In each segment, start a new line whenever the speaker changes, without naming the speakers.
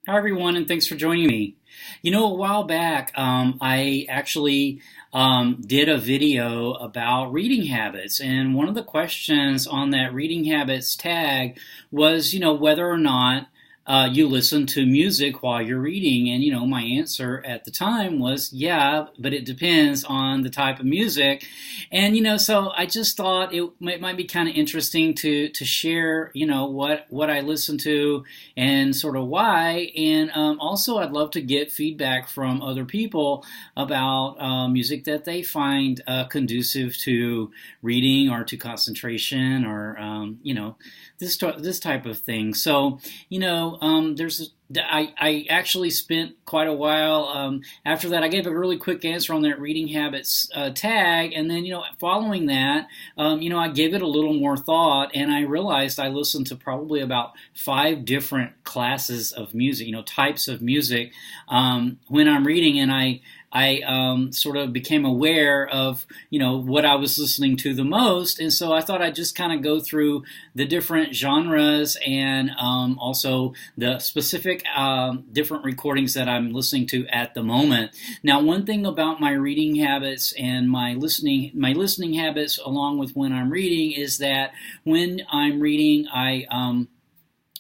Hi, everyone, and thanks for joining me. A while back, I actually did a video about reading habits, and one of the questions on that reading habits tag was, whether or not you listen to music while you're reading. And, my answer at the time was, yeah, but it depends on the type of music. And, so I just thought it might be kind of interesting to share, what I listen to and sort of why. And also, I'd love to get feedback from other people about music that they find conducive to reading or to concentration or, this type of thing. So, I actually spent quite a while after that. I gave a really quick answer on that reading habits tag, and then following that, I gave it a little more thought, and I realized I listened to probably about five different classes of music, types of music when I'm reading, and I sort of became aware of what I was listening to the most, and so I thought I'd just kind of go through the different genres and also the specific different recordings that I'm listening to at the moment. Now, one thing about my reading habits and my listening habits, along with when I'm reading, is that when I'm reading, I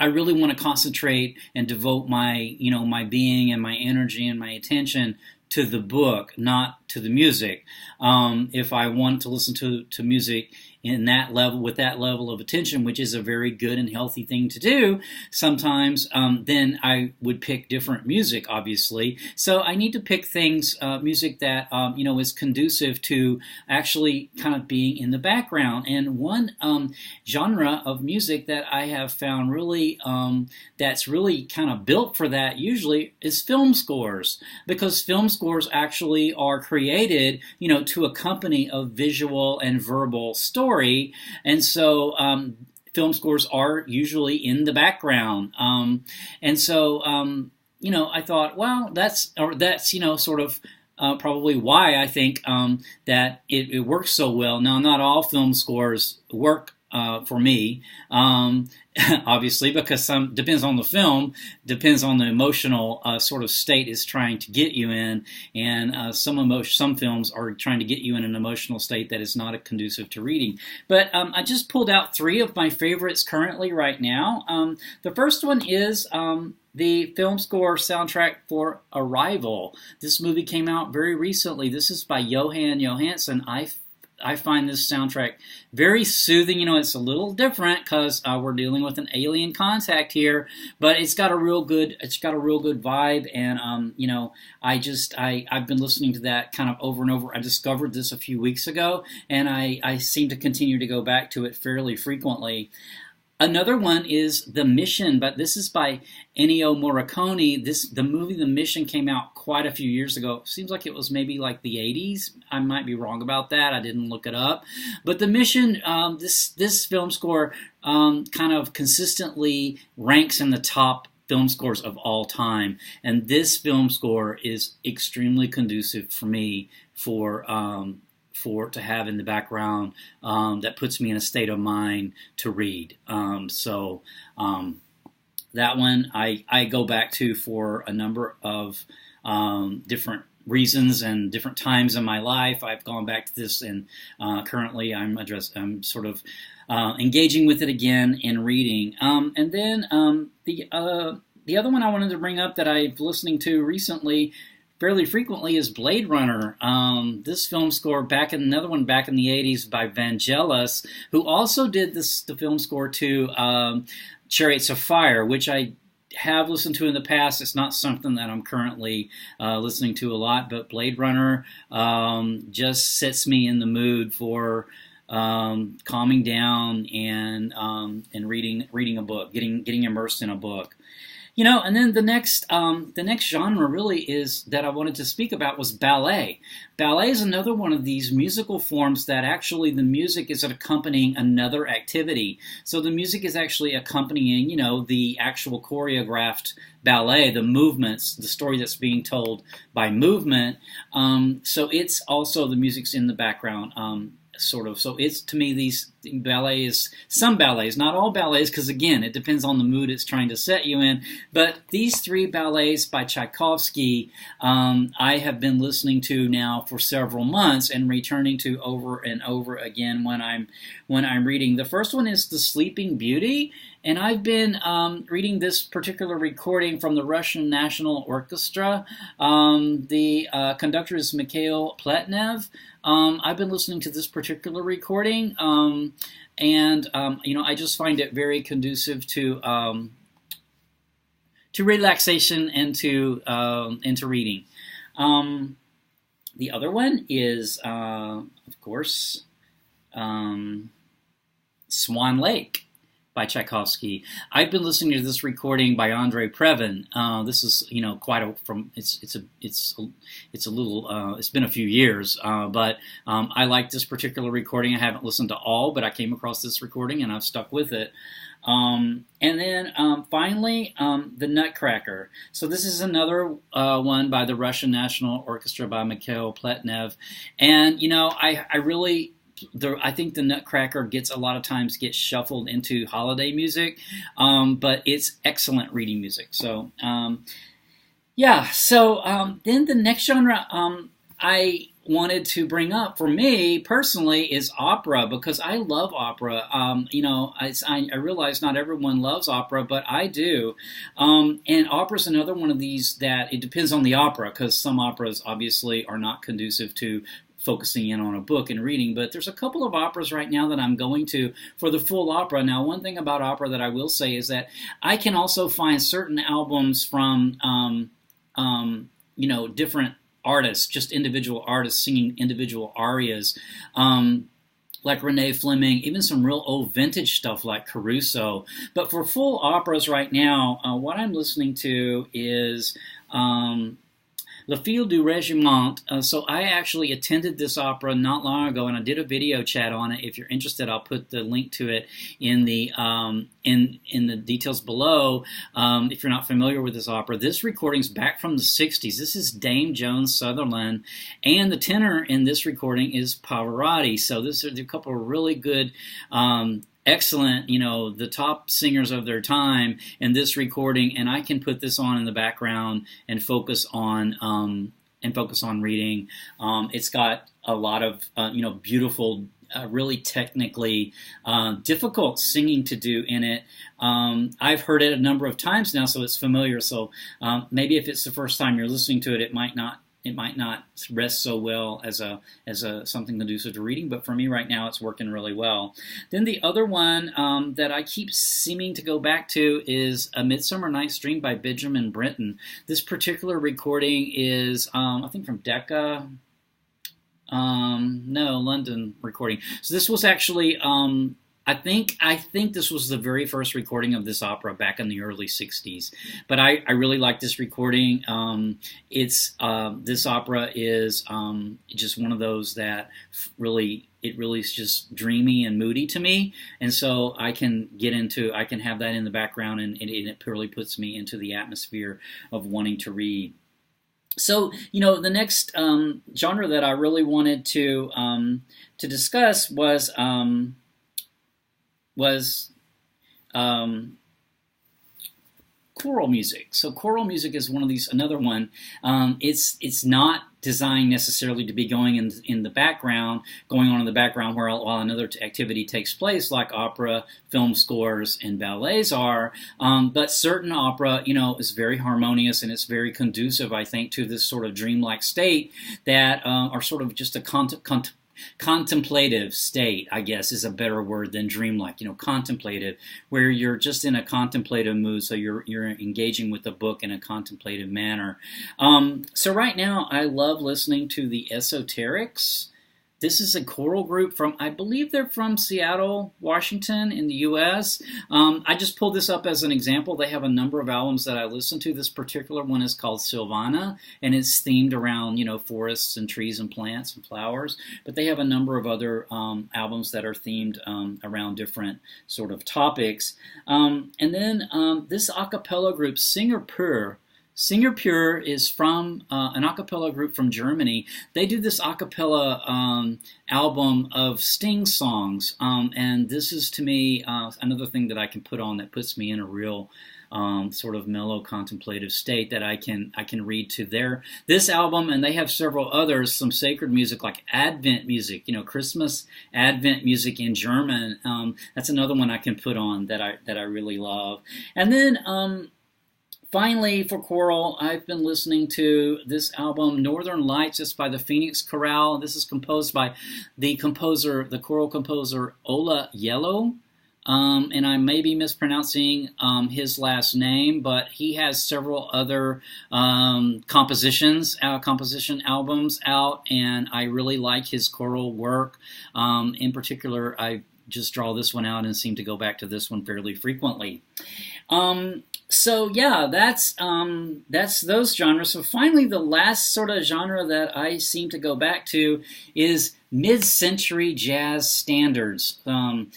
really want to concentrate and devote my being and my energy and my attention to the book, not to the music. If I want to listen to music in that level, with that level of attention, which is a very good and healthy thing to do, sometimes then I would pick different music, obviously. So I need to pick music that is conducive to actually kind of being in the background. And one genre of music that I have found really that's really kind of built for that usually is film scores, because film scores actually are created, to accompany a visual and verbal story, and so film scores are usually in the background, and so I thought, well, that's sort of probably why I think that it works so well. Now, not all film scores work for me, obviously, because some depends on the film, depends on the emotional sort of state it's trying to get you in, and some films are trying to get you in an emotional state that is not conducive to reading. But I just pulled out three of my favorites currently right now. The first one is the film score soundtrack for Arrival. This movie came out very recently. This is by Johan Johansson. I find this soundtrack very soothing. It's a little different because we're dealing with an alien contact here, but it's got a real good vibe. And I've been listening to that kind of over and over. I discovered this a few weeks ago, and I seem to continue to go back to it fairly frequently. Another one is The Mission, but this is by Ennio Morricone. The movie The Mission came out quite a few years ago. Seems like it was maybe like the 80s. I might be wrong about that. I didn't look it up. But The Mission, this film score kind of consistently ranks in the top film scores of all time. And this film score is extremely conducive for me to have in the background, that puts me in a state of mind to read. That one I go back to for a number of different reasons and different times in my life. I've gone back to this, and currently I'm sort of engaging with it again in reading. And then the other one I wanted to bring up that I've listening to recently fairly frequently is Blade Runner. This film score another one back in the 80s by Vangelis, who also did the film score to Chariots of Fire, which I have listened to in the past. It's not something that I'm currently listening to a lot, but Blade Runner just sets me in the mood for calming down and reading a book, getting immersed in a book. And then the next genre really is that I wanted to speak about was ballet. Ballet is another one of these musical forms that actually the music is accompanying another activity. So the music is actually accompanying, the actual choreographed ballet, the movements, the story that's being told by movement. So it's also, the music's in the background sort of. So it's, to me, these ballets, some ballets, not all ballets, because again, it depends on the mood it's trying to set you in. But these three ballets by Tchaikovsky, I have been listening to now for several months and returning to over and over again when I'm reading. The first one is The Sleeping Beauty. And I've been reading this particular recording from the Russian National Orchestra. The conductor is Mikhail Pletnev. I've been listening to this particular recording, and I just find it very conducive to relaxation and to reading. The other one is, of course, Swan Lake by Tchaikovsky. I've been listening to this recording by Andrei Previn. This is, quite a from. It's a little. It's been a few years, but I like this particular recording. I haven't listened to all, but I came across this recording and I've stuck with it. And then finally, the Nutcracker. So this is another one by the Russian National Orchestra by Mikhail Pletnev, and I really. I think the Nutcracker gets shuffled into holiday music, but it's excellent reading music. So, then the next genre I wanted to bring up for me personally is opera, because I love opera. I realize not everyone loves opera, but I do. And opera is another one of these that it depends on the opera, because some operas obviously are not conducive to focusing in on a book and reading, but there's a couple of operas right now that I'm going to for the full opera. Now, one thing about opera that I will say is that I can also find certain albums from, different artists, just individual artists singing individual arias, like Renee Fleming, even some real old vintage stuff like Caruso. But for full operas right now, what I'm listening to is Le Fil du Regiment. So I actually attended this opera not long ago, and I did a video chat on it. If you're interested, I'll put the link to it in the in the details below. If you're not familiar with this opera, this recording's back from the 60s. This is Dame Joan Sutherland, and the tenor in this recording is Pavarotti. So this is a couple of really good excellent, the top singers of their time in this recording, and I can put this on in the background and focus on reading. It's got a lot of beautiful, really technically difficult singing to do in it. I've heard it a number of times now, so it's familiar. So maybe if it's the first time you're listening to it, it might not rest so well as a something conducive to reading, but for me right now it's working really well. Then the other one that I keep seeming to go back to is A Midsummer Night's Dream by Benjamin Britten. This particular recording is I think from Decca. London recording. So this was actually I think this was the very first recording of this opera back in the early 60s. But I really like this recording. This opera is just one of those that really is just dreamy and moody to me. And so I can have that in the background, and it purely puts me into the atmosphere of wanting to read. So, the next genre that I really wanted to discuss was choral music. So choral music is another one. It's not designed necessarily to be going on in the background while another activity takes place, like opera, film scores, and ballets are. But certain opera, is very harmonious, and it's very conducive, I think, to this sort of dreamlike state that are sort of just a contemplative state, I guess, is a better word than dreamlike. Contemplative, where you're just in a contemplative mood, so you're engaging with the book in a contemplative manner. So right now, I love listening to the Esoterics. This is a choral group I believe they're from Seattle, Washington in the U.S. I just pulled this up as an example. They have a number of albums that I listen to. This particular one is called Silvana, and it's themed around, forests and trees and plants and flowers. But they have a number of other albums that are themed around different sort of topics. And then this a cappella group, Singer Pur. Singer Pure is from an a cappella group from Germany. They do this a cappella album of Sting songs, and this is, to me, another thing that I can put on that puts me in a real sort of mellow contemplative state, that I can read to this album. And they have several others, some sacred music like Advent music, Christmas Advent music in German. That's another one I can put on that I really love. And then finally, for choral, I've been listening to this album, Northern Lights. It's by the Phoenix Chorale. This is composed by the choral composer, Ola Gjeilo. And I may be mispronouncing his last name, but he has several other composition albums out, and I really like his choral work. In particular, I just draw this one out and seem to go back to this one fairly frequently. So yeah, that's those genres. So finally, the last sort of genre that I seem to go back to is mid-century jazz standards. I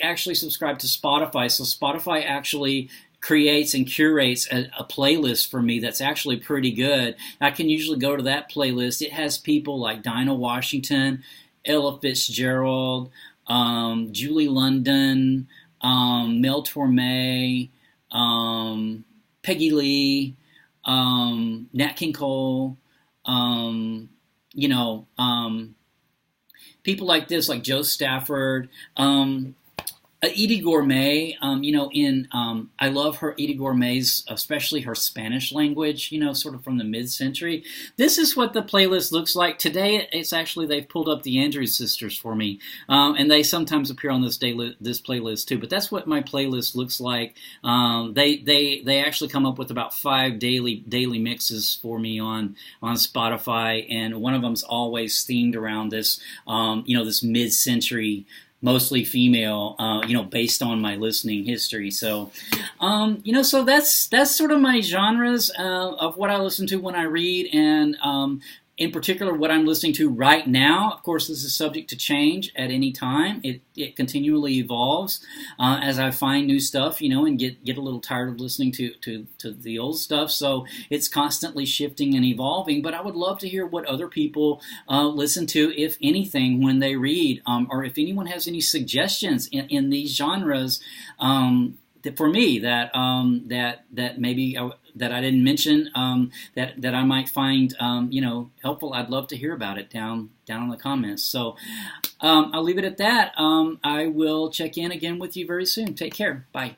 actually subscribe to Spotify. So Spotify actually creates and curates a playlist for me that's actually pretty good. I can usually go to that playlist. It has people like Dinah Washington, Ella Fitzgerald, Julie London, Mel Torme, Peggy Lee, Nat King Cole, people like this, like Joe Stafford, Edie Gormé. I love her, Edie Gormé's, especially her Spanish language, sort of from the mid-century. This is what the playlist looks like. Today, it's actually, they've pulled up the Andrews Sisters for me, and they sometimes appear on this playlist too, but that's what my playlist looks like. They actually come up with about 5 daily mixes for me on Spotify, and one of them's always themed around this, this mid-century, mostly female, based on my listening history. So, so that's sort of my genres of what I listen to when I read, and in particular what I'm listening to right now. Of course, this is subject to change at any time. It continually evolves as I find new stuff, and get a little tired of listening to the old stuff. So it's constantly shifting and evolving. But I would love to hear what other people listen to, if anything, when they read, or if anyone has any suggestions in these genres for me that maybe that I didn't mention, that I might find helpful. I'd love to hear about it down in the comments. So I'll leave it at that. I will check in again with you very soon. Take care. Bye.